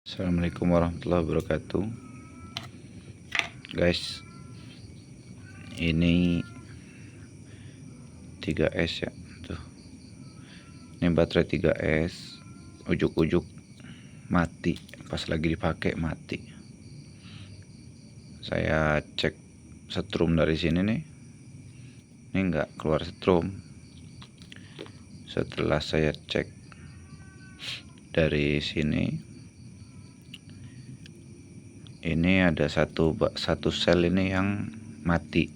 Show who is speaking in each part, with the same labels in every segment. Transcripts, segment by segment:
Speaker 1: Assalamualaikum warahmatullahi wabarakatuh. Guys, ini 3S ya tuh. Ini baterai 3S, ujuk-ujuk mati pas lagi dipakai, mati. Saya cek setrum dari sini nih, ini enggak keluar setrum. Setelah saya cek dari sini, ini ada satu sel ini yang mati.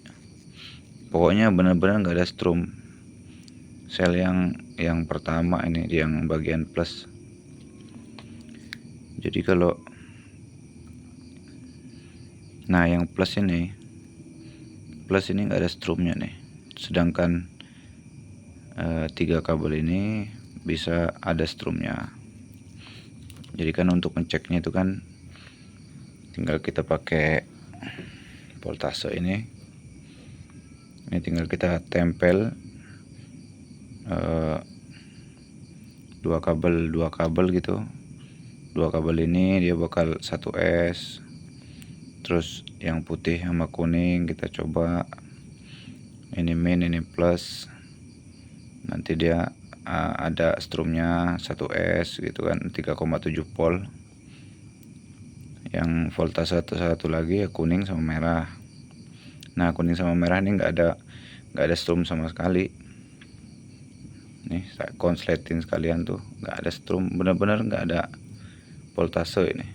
Speaker 1: Pokoknya benar-benar nggak ada strum. Sel yang pertama ini, yang bagian plus. Jadi yang plus ini nggak ada strumnya nih. Sedangkan 3 kabel ini bisa ada strumnya. Jadi kan untuk ngeceknya itu kan tinggal kita pakai voltase ini tinggal kita tempel dua kabel gitu. Dua kabel ini dia bakal 1S. Terus yang putih sama kuning kita coba, ini min, ini plus. Nanti dia ada strumnya 1S gitu kan, 3,7 volt. Yang voltase satu lagi ya kuning sama merah. Nah, kuning sama merah ini nggak ada strum sama sekali. Nih saya konsletin sekalian tuh, nggak ada strum, benar-benar nggak ada voltase ini.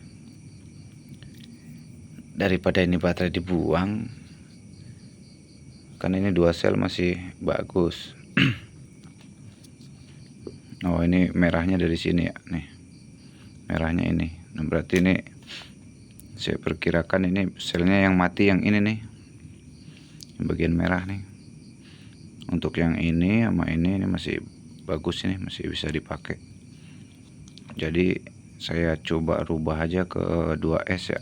Speaker 1: Daripada ini baterai dibuang, kan ini 2 sel masih bagus. Oh, ini merahnya dari sini ya, nih merahnya ini. Nah, berarti ini saya perkirakan ini selnya yang mati, yang ini nih, yang bagian merah nih. Untuk yang ini sama ini masih bagus, ini masih bisa dipakai. Jadi saya coba rubah aja ke 2S ya.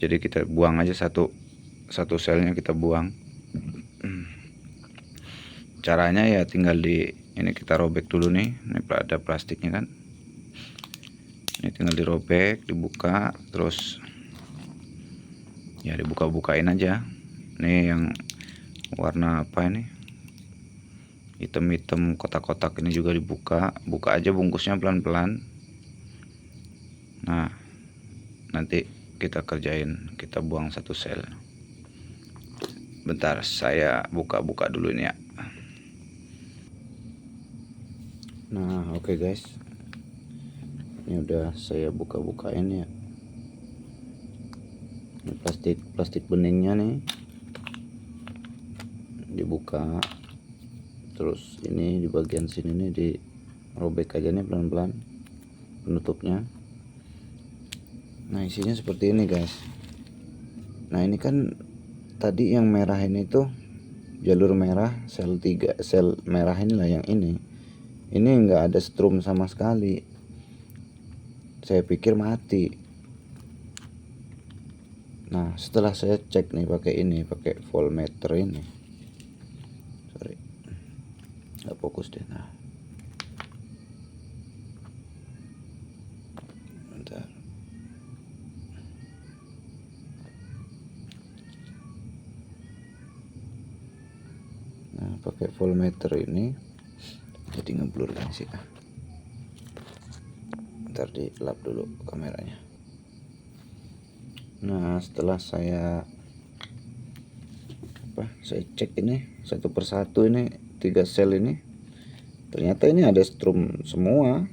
Speaker 1: Jadi kita buang aja satu selnya, kita buang. Caranya ya tinggal ini kita robek dulu nih. Ini ada plastiknya kan. Ini tinggal dirobek, dibuka, terus ya dibuka-bukain aja. Nih yang warna apa ini, hitam-hitam kotak-kotak ini juga dibuka. Buka aja bungkusnya pelan-pelan. Nah, nanti kita kerjain, kita buang 1 sel. Bentar, saya buka-buka dulu ini ya. Nah, oke guys, ini udah saya buka-bukain ya. Ini plastik beningnya nih dibuka. Terus ini di bagian sini nih dirobek aja nih pelan-pelan penutupnya. Nah, isinya seperti ini guys. Nah, ini kan tadi yang merah ini tuh jalur merah, sel merah inilah yang ini enggak ada strum sama sekali. Saya pikir mati. Nah, setelah saya cek nih pakai voltmeter ini, sorry nggak fokus deh. Nah, bentar. Nah, pakai voltmeter ini jadi ngeblur kan sih. Ntar dilap dulu kameranya. Nah, setelah saya cek ini satu persatu, ini 3 sel ini, ternyata ini ada strum semua.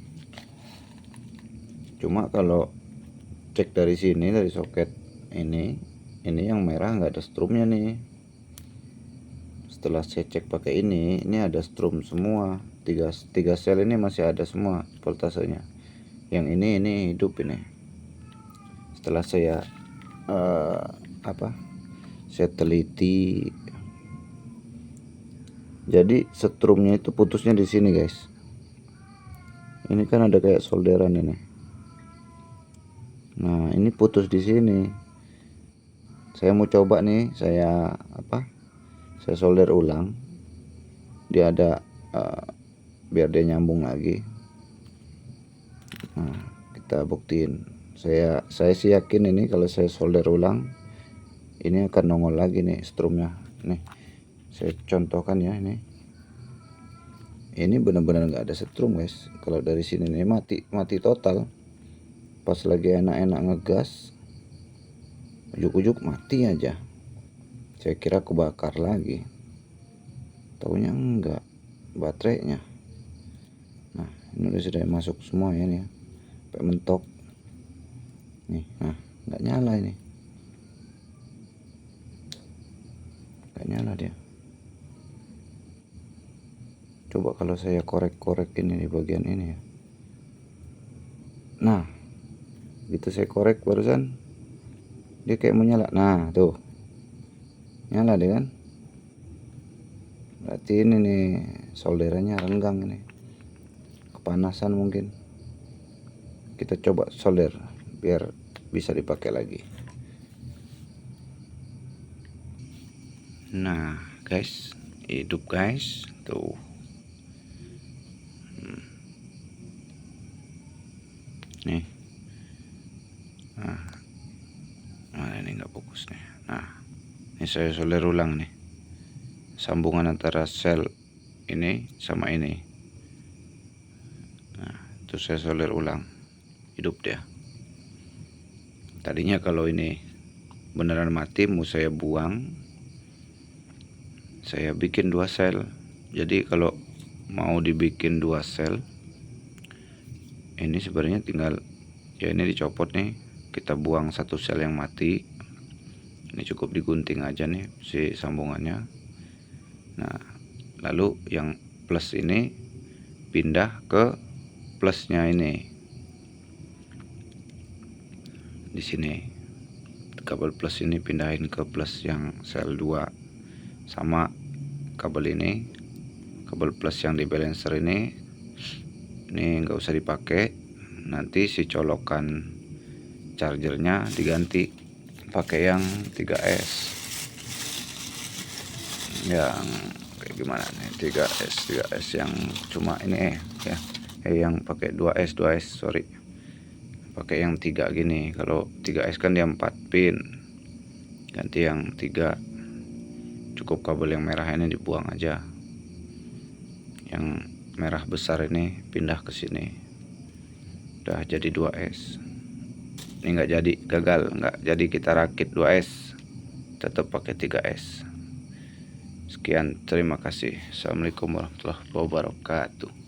Speaker 1: Cuma kalau cek dari sini, dari soket ini yang merah nggak ada strumnya nih. Setelah saya cek pakai ini ada strum semua. 3 sel ini masih ada semua voltasenya. Yang ini hidup ini. Setelah saya saya teliti, jadi setrumnya itu putusnya di sini guys. Ini kan ada kayak solderan ini. Nah, ini putus di sini. Saya mau coba nih, saya solder ulang. Dia ada biar dia nyambung lagi. Nah, kita buktiin. Saya sih yakin ini kalau saya solder ulang ini akan nongol lagi nih strumnya. Nih saya contohkan ya, ini benar-benar nggak ada setrum guys. Kalau dari sini nih mati total. Pas lagi enak-enak ngegas, ujuk-ujuk mati aja. Saya kira kebakar lagi, taunya enggak, baterainya. Nah ini udah sudah masuk semua ya nih, sampai mentok nih. Nah nggak nyala ini, nggak nyala dia. Coba kalau saya korek-korek ini di bagian ini ya. Nah gitu saya korek barusan, dia kayak mau nyala. Nah tuh nyala deh kan. Berarti ini nih solderannya renggang, ini kepanasan mungkin. Kita coba solder biar bisa dipakai lagi. Nah guys, hidup guys tuh. Nih, nah mana ini nggak fokus nih. Nah ini saya solder ulang nih, sambungan antara sel ini sama ini. Nah itu saya solder ulang, hidup dia. Tadinya kalau ini beneran mati mau saya buang, saya bikin 2 sel. Jadi kalau mau dibikin 2 sel, ini sebenarnya tinggal ya ini dicopot nih, kita buang 1 sel yang mati. Ini cukup digunting aja nih si sambungannya. Nah lalu yang plus ini pindah ke plusnya ini. Di sini kabel plus ini pindahin ke plus yang sel 2, sama kabel ini, kabel plus yang di balancer ini nggak usah dipakai. Nanti si colokan chargernya diganti pakai yang 3S, yang kayak gimana nih, 3S yang cuma ini ya, yang pakai 2S sorry, pakai yang 3 gini. Kalau 3S kan dia 4 pin, ganti yang 3. Cukup kabel yang merah ini dibuang aja, yang merah besar ini pindah ke sini. Udah jadi 2S. Ini nggak jadi, gagal, nggak jadi kita rakit 2S, tetap pakai 3S. Sekian, terima kasih. Assalamualaikum warahmatullahi wabarakatuh.